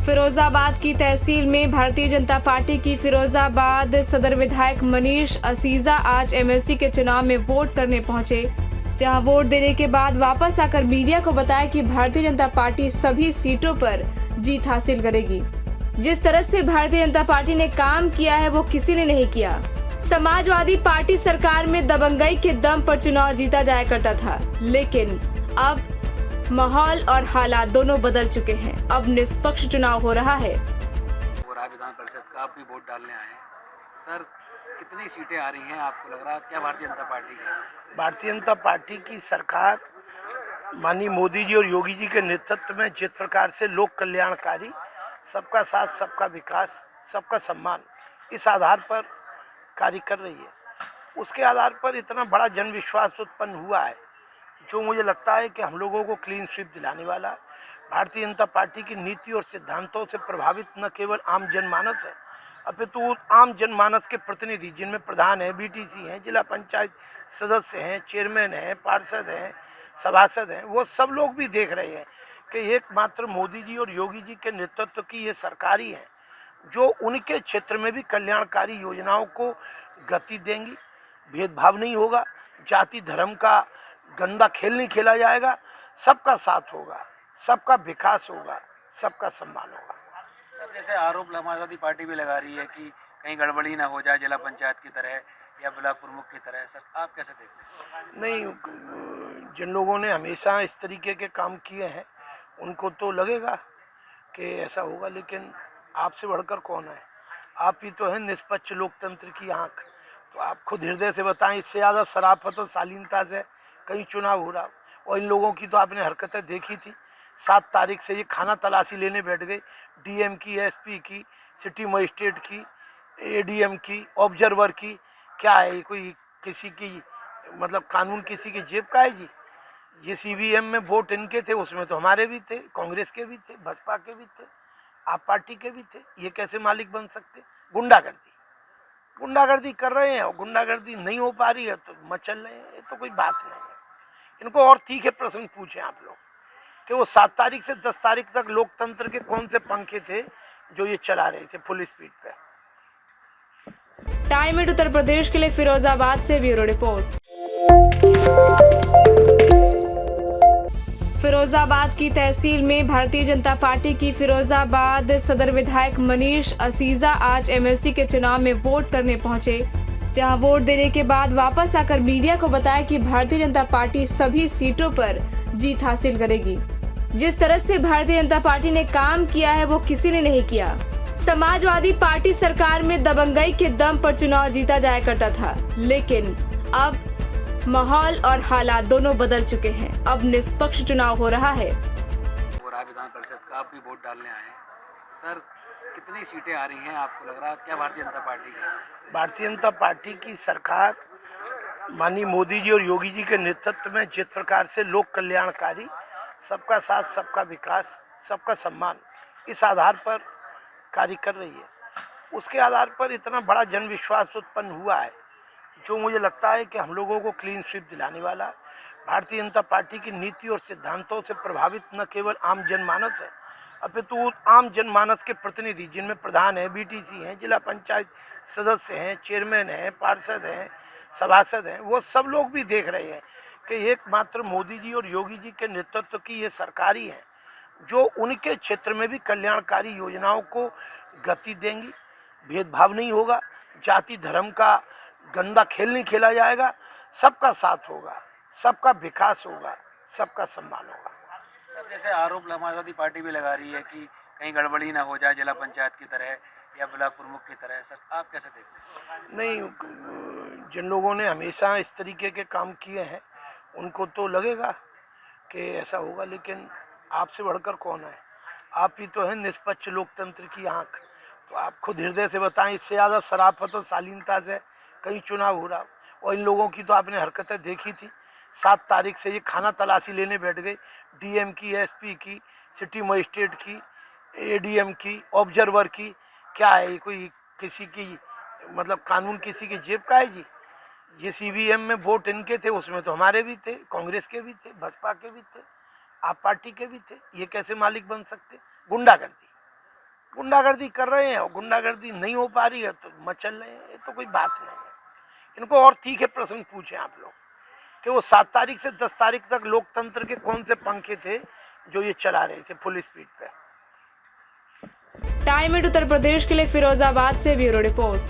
फिरोजाबाद की तहसील में भारतीय जनता पार्टी की फिरोजाबाद सदर विधायक मनीष असीजा आज एमएलसी के चुनाव में वोट करने पहुंचे, जहां वोट देने के बाद वापस आकर मीडिया को बताया कि भारतीय जनता पार्टी सभी सीटों पर जीत हासिल करेगी। जिस तरह से भारतीय जनता पार्टी ने काम किया है वो किसी ने नहीं किया। समाजवादी पार्टी सरकार में दबंगई के दम पर चुनाव जीता जाया करता था, लेकिन अब माहौल और हालात दोनों बदल चुके हैं। अब निष्पक्ष चुनाव हो रहा है। विधान परिषद का आप भी वोट डालने आए सर, कितनी सीटें आ रही हैं आपको लग रहा है? क्या भारतीय जनता पार्टी की? भारतीय जनता पार्टी की सरकार माननीय मोदी जी और योगी जी के नेतृत्व में जिस प्रकार से लोक कल्याणकारी, सबका साथ, सबका विकास, सबका सम्मान, इस आधार पर कार्य कर रही है, उसके आधार पर इतना बड़ा जन विश्वास उत्पन्न हुआ है, जो मुझे लगता है कि हम लोगों को क्लीन स्वीप दिलाने वाला है। भारतीय जनता पार्टी की नीति और सिद्धांतों से प्रभावित न केवल आम जनमानस है, अपितु आम जनमानस के प्रतिनिधि, जिनमें प्रधान हैं, बीटीसी हैं, जिला पंचायत सदस्य हैं, चेयरमैन हैं, पार्षद हैं, सभासद हैं, वो सब लोग भी देख रहे हैं कि एकमात्र मोदी जी और योगी जी के नेतृत्व की ये सरकारी है, जो उनके क्षेत्र में भी कल्याणकारी योजनाओं को गति देंगी। भेदभाव नहीं होगा, जाति धर्म का गंदा खेल नहीं खेला जाएगा, सबका साथ होगा, सबका विकास होगा, सबका सम्मान होगा। सर, जैसे आरोप समाजवादी पार्टी भी लगा रही है कि कहीं गड़बड़ी ना हो जाए जिला पंचायत की तरह या ब्लॉक प्रमुख की तरह, सर आप कैसे देखते हैं? नहीं, जिन लोगों ने हमेशा इस तरीके के काम किए हैं उनको तो लगेगा कि ऐसा होगा, लेकिन आपसे बढ़कर कौन है? आप ही तो हैं निष्पक्ष लोकतंत्र की आंख। तो आप खुद हृदय से बताएं, इससे ज़्यादा शराफत और शालीनता से कहीं चुनाव हो रहा। और इन लोगों की तो आपने हरकतें देखी थी। 7 तारीख से ये खाना तलाशी लेने बैठ गए, डीएम की, एसपी की, सिटी मजिस्ट्रेट की, एडीएम की, ऑब्जर्वर की। क्या है, कोई किसी की मतलब कानून किसी की जेब का है जी? जिस ईवीएम में वोट इनके थे उसमें तो हमारे भी थे, कांग्रेस के भी थे, बसपा के भी थे, आप पार्टी के भी थे। ये कैसे मालिक बन सकते? गुंडागर्दी कर रहे हैं, और गुंडागर्दी नहीं हो पा रही है तो मचल रहे हैं। ये तो कोई बात नहीं है। इनको और तीखे प्रश्न पूछें आप लोग कि वो 7 तारीख से 10 तारीख तक लोकतंत्र के कौन से पंखे थे जो ये चला रहे थे फुल स्पीड पे। टाइम एट उत्तर प्रदेश के लिए फिरोजाबाद से ब्यूरो रिपोर्ट। फिरोजाबाद की तहसील में भारतीय जनता पार्टी की फिरोजाबाद सदर विधायक मनीष असीजा आज एमएलसी के चुनाव में वोट करने पहुंचे, जहां वोट देने के बाद वापस आकर मीडिया को बताया कि भारतीय जनता पार्टी सभी सीटों पर जीत हासिल करेगी। जिस तरह से भारतीय जनता पार्टी ने काम किया है वो किसी ने नहीं किया। समाजवादी पार्टी सरकार में दबंगई के दम पर चुनाव जीता जाया करता था, लेकिन अब माहौल और हालात दोनों बदल चुके हैं। अब निष्पक्ष चुनाव हो रहा है। विधान परिषद का आप भी वोट डालने आए सर, कितनी सीटें आ रही हैं आपको लग रहा है? क्या भारतीय जनता पार्टी की? भारतीय जनता पार्टी की सरकार माननीय मोदी जी और योगी जी के नेतृत्व में जिस प्रकार से लोक कल्याणकारी, सबका साथ, सबका विकास, सबका सम्मान, इस आधार पर कार्य कर रही है, उसके आधार पर इतना बड़ा जन विश्वास उत्पन्न हुआ है, जो मुझे लगता है कि हम लोगों को क्लीन स्वीप दिलाने वाला है। भारतीय जनता पार्टी की नीति और सिद्धांतों से प्रभावित न केवल आम जनमानस है, अपितु आम जनमानस के प्रतिनिधि, जिनमें प्रधान हैं, बीटीसी हैं, जिला पंचायत सदस्य हैं, चेयरमैन हैं, पार्षद हैं, सभासद हैं, वो सब लोग भी देख रहे हैं कि एकमात्र मोदी जी और योगी जी के नेतृत्व की ये सरकारी है, जो उनके क्षेत्र में भी कल्याणकारी योजनाओं को गति देंगी। भेदभाव नहीं होगा, जाति धर्म का गंदा खेल नहीं खेला जाएगा, सबका साथ होगा, सबका विकास होगा, सबका सम्मान होगा। सर, जैसे आरोप समाजवादी पार्टी भी लगा रही है कि कहीं गड़बड़ी ना हो जाए जिला पंचायत की तरह या ब्लॉक प्रमुख की तरह, सर आप कैसे देखते हैं? नहीं, जिन लोगों ने हमेशा इस तरीके के काम किए हैं उनको तो लगेगा कि ऐसा होगा, लेकिन आपसे बढ़कर कौन है? आप ही तो हैं निष्पक्ष लोकतंत्र की आंख। तो आप खुद हृदय से बताएं, इससे ज़्यादा शराफत और शालीनता से कहीं चुनाव हो रहा। और इन लोगों की तो आपने हरकतें देखी थी। 7 तारीख से ये खाना तलाशी लेने बैठ गए, डीएम की, एसपी की, सिटी मजिस्ट्रेट की, एडीएम की, ऑब्जर्वर की। क्या है, कोई किसी की मतलब कानून किसी की जेब का है जी? जिस ईवीएम में वोट इनके थे उसमें तो हमारे भी थे, कांग्रेस के भी थे, बसपा के भी थे, आप पार्टी के भी थे। ये कैसे मालिक बन सकते? गुंडागर्दी गुंडागर्दी कर रहे हैं और गुंडागर्दी नहीं हो पा रही है तो मचल रहे हैं, ये तो कोई बात नहीं है। इनको और तीखे प्रश्न पूछें आप लोग कि वो 7 तारीख से 10 तारीख तक लोकतंत्र के कौन से पंखे थे जो ये चला रहे थे फुल स्पीड पे। टाइम एट उत्तर प्रदेश के लिए फिरोजाबाद से ब्यूरो रिपोर्ट।